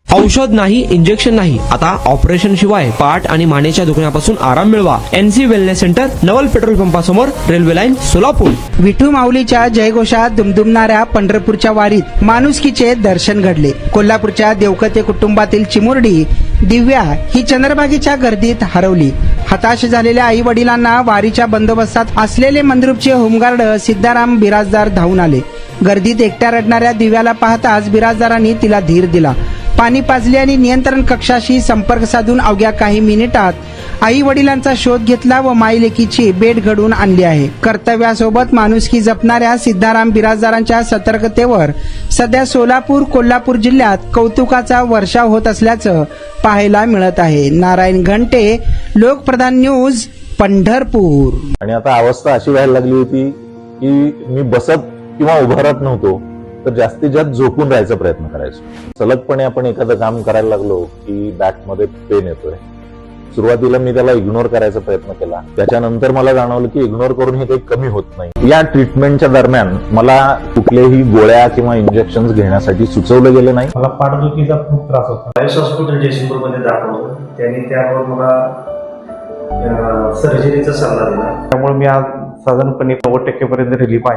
औषध नाही, इंजेक्शन नाही, आता ऑपरेशन शिवाय पाठ आणि मानेच्या दुखण्यापासून आराम मिळवा. NC wellness centre, Naval petrol पंपासमोर, रेल्वे लाईन, सोलापूर. विठू माऊलीच्या जयघोषात दुमदुमणाऱ्या पंढरपूरच्या वारीत माणुसकीचे दर्शन घडले. कोल्हापूरच्या देवकते कुटुंबातील चिमुरडी दिव्या ही चंद्रभागेच्या गर्दीत हरवली. हताश झालेल्या आई वडिलांना वारीच्या बंदोबस्तात असलेले मंद्रुपचे होमगार्ड सिद्धाराम बिराजदार धावून आले. गर्दीत एकट्या रडणाऱ्या दिव्याला पाहताच बिराजदारांनी तिला धीर दिला. पाणी पाजले आणि नियंत्रण कक्षाशी संपर्क साधून अवघ्या काही मिनिटात आई वडिलांचा शोध घेतला व मायलेकीची भेट घडवून आणली आहे. कर्तव्यासोबत माणुसकी जपणाऱ्या सिद्धाराम बिराजदारांच्या सतर्कतेवर सध्या सोलापूर, कोल्हापूर जिल्ह्यात कौतुकाचा वर्षाव होत असल्याचं पाहायला मिळत आहे. नारायण घंटे, लोकप्रधान न्यूज, पंढरपूर. आणि आता अवस्था अशी व्हायला लागली होती की मी बसत किंवा उभं राहत नव्हतो, तर जास्तीत जास्त झोपून राहायचा प्रयत्न करायचो. सलगपणे आपण एखादं काम करायला लागलो की बॅकमध्ये पेन येतोय. सुरुवातीला मी त्याला इग्नोर करायचा प्रयत्न केला. त्याच्यानंतर मला जाणवलं की इग्नोर करून हे काही कमी होत नाही. या ट्रीटमेंटच्या दरम्यान मला कुठलेही गोळ्या किंवा इंजेक्शन घेण्यासाठी सुचवलं गेलं नाही. मला पाठदुखीचा खूप त्रास होता. आयुष हॉस्पिटल जयसिंगपूरमध्ये दाखवलं. त्यांनी त्यावर मला सर्जरीचा सल्ला दिला. त्यामुळे मी आज साधारणपणे 90% रिलीफ आहे.